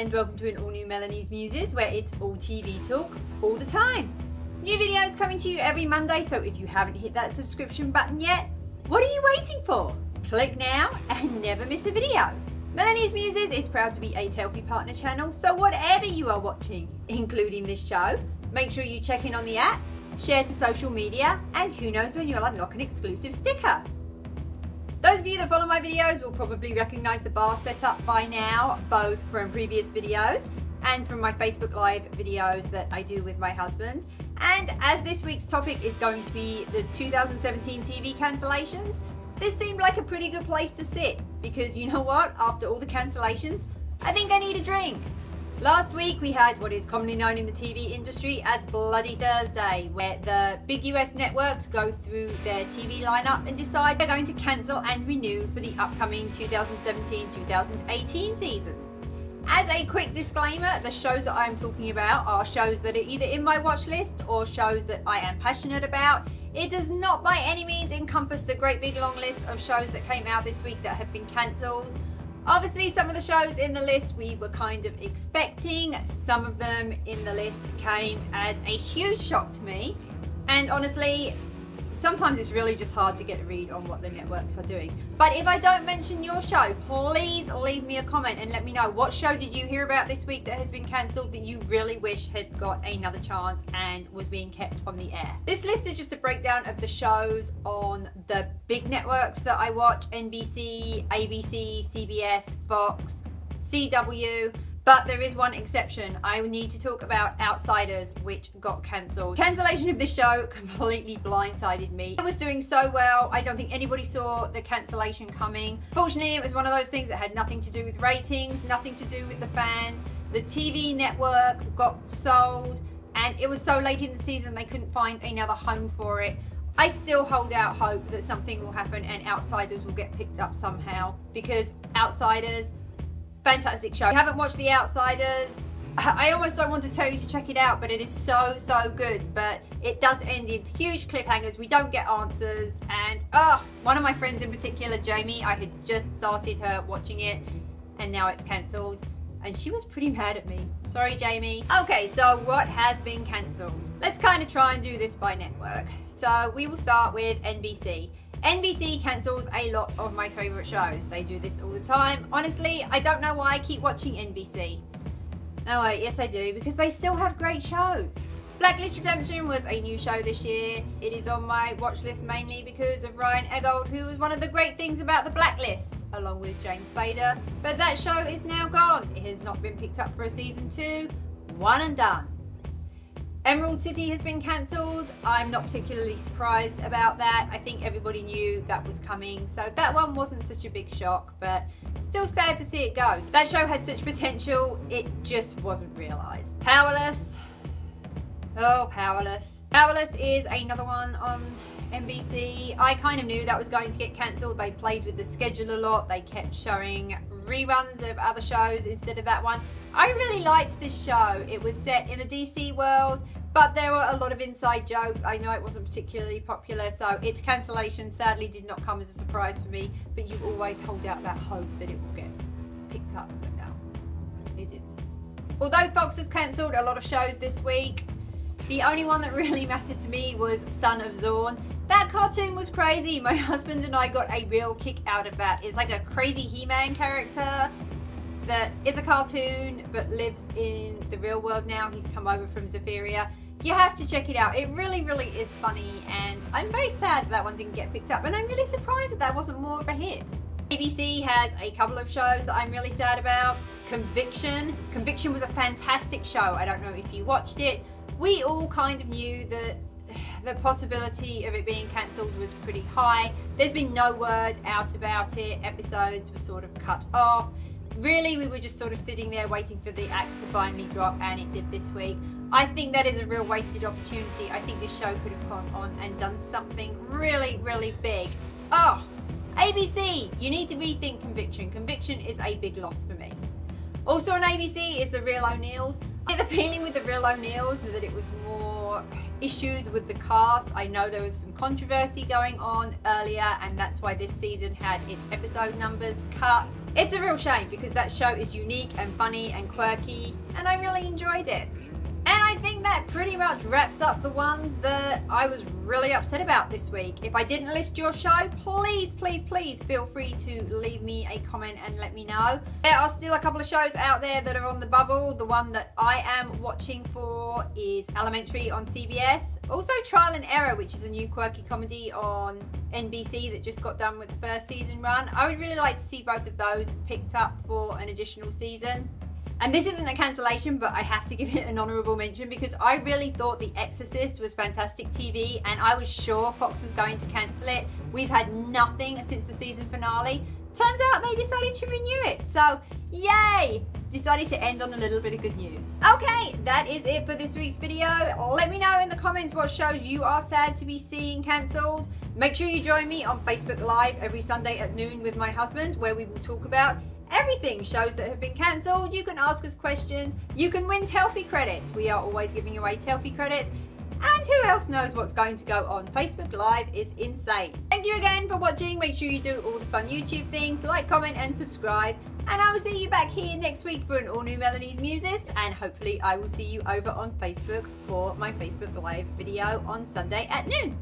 and welcome to an all new Melanie's Muses, where it's all TV talk all the time. New videos coming to you every Monday, so if you haven't hit that subscription button yet, what are you waiting for? Click now and never miss a video. Melanie's Muses is proud to be a Telfie partner channel, so whatever you are watching, including this show, make sure you check in on the app, share to social media, and who knows when you'll unlock an exclusive sticker. Those of you that follow my videos will probably recognise the bar setup by now, both from previous videos and from my Facebook Live videos that I do with my husband. And as this week's topic is going to be the 2017 TV cancellations, this seemed like a pretty good place to sit, because you know what, after all the cancellations, I think I need a drink. Last week we had what is commonly known in the TV industry as Bloody Thursday, where the big US networks go through their TV lineup and decide they're going to cancel and renew for the upcoming 2017-2018 season. As a quick disclaimer, the shows that I am talking about are shows that are either in my watch list or shows that I am passionate about. It does not by any means encompass the great big long list of shows that came out this week that have been cancelled. Obviously, some of the shows in the list we were kind of expecting. Some of them in the list came as a huge shock to me. And honestly, sometimes it's really just hard to get a read on what the networks are doing. But if I don't mention your show, please leave me a comment and let me know, what show did you hear about this week that has been cancelled that you really wish had got another chance and was being kept on the air. This list is just a breakdown of the shows on the big networks that I watch: NBC, ABC, CBS, Fox, CW. But there is one exception. I need to talk about Outsiders, which got cancelled. Cancellation of this show completely blindsided me. It was doing so well. I don't think anybody saw the cancellation coming. Fortunately, it was one of those things that had nothing to do with ratings, nothing to do with the fans. The TV network got sold, and it was so late in the season they couldn't find another home for it. I still hold out hope that something will happen and Outsiders will get picked up somehow, because Outsiders, fantastic show. If you haven't watched The Outsiders, I almost don't want to tell you to check it out, but it is so good. But it does end in huge cliffhangers. We don't get answers, and one of my friends in particular, Jamie, I had just started her watching it and now it's cancelled, and she was pretty mad at me. Sorry, Jamie. Okay, so what has been cancelled? Let's kind of try and do this by network. So we will start with NBC. NBC cancels a lot of my favourite shows. They do this all the time. Honestly, I don't know why I keep watching NBC. Oh wait, yes I do, because they still have great shows. Blacklist Redemption was a new show this year. It is on my watch list mainly because of Ryan Eggold, who was one of the great things about the Blacklist, along with James Spader. But that show is now gone. It has not been picked up for a season 2. One and done. Emerald City has been cancelled. I'm not particularly surprised about that. I think everybody knew that was coming, so that one wasn't such a big shock, but still sad to see it go. That show had such potential, it just wasn't realised. Powerless. Oh, Powerless. Powerless is another one on NBC. I kind of knew that was going to get cancelled. They played with the schedule a lot. They kept showing reruns of other shows instead of that one. I really liked this show. It was set in the DC world, but there were a lot of inside jokes. I know it wasn't particularly popular, so its cancellation sadly did not come as a surprise for me, but you always hold out that hope that it will get picked up, but no, it didn't. Although Fox has cancelled a lot of shows this week, the only one that really mattered to me was Son of Zorn. That cartoon was crazy. My husband and I got a real kick out of that. It's like a crazy He-Man character that is a cartoon but lives in the real world now. He's come over from Zephyria. You have to check it out. It really is funny, and I'm very sad that one didn't get picked up, and I'm really surprised that wasn't more of a hit. ABC has a couple of shows that I'm really sad about. Conviction. Conviction was a fantastic show. I don't know if you watched it. We all kind of knew that the possibility of it being cancelled was pretty high. There's been no word out about it. Episodes were sort of cut off. Really, we were just sort of sitting there waiting for the axe to finally drop, and it did this week. I think that is a real wasted opportunity. I think this show could have gone on and done something really big. Oh, ABC, you need to rethink Conviction. Conviction is a big loss for me. Also on ABC is The Real ONeills. I get the feeling with The Real ONeills that it was more more issues with the cast. I know there was some controversy going on earlier, and that's why this season had its episode numbers cut. It's a real shame because that show is unique and funny and quirky, and I really enjoyed it. And I think that pretty much wraps up the ones that I was really upset about this week. If I didn't list your show, please, please, please feel free to leave me a comment and let me know. There are still a couple of shows out there that are on the bubble. The one that I am watching for is Elementary on CBS. Also Trial and Error, which is a new quirky comedy on NBC that just got done with the first season run. I would really like to see both of those picked up for an additional season. And this isn't a cancellation, but I have to give it an honourable mention because I really thought The Exorcist was fantastic TV, and I was sure Fox was going to cancel it. We've had nothing since the season finale. Turns out they decided to renew it, so yay! Decided to end on a little bit of good news. Okay, that is it for this week's video. Let me know in the comments what shows you are sad to be seeing cancelled. Make sure you join me on Facebook Live every Sunday at noon with my husband, where we will talk about everything, shows that have been cancelled. You can ask us questions. You can win Telfie credits. We are always giving away Telfie credits. And who else knows what's going to go on Facebook Live is insane. Thank you again for watching. Make sure you do all the fun YouTube things, like, comment and subscribe. And I will see you back here next week for an all new Melanie's Muses. And hopefully I will see you over on Facebook for my Facebook Live video on Sunday at noon.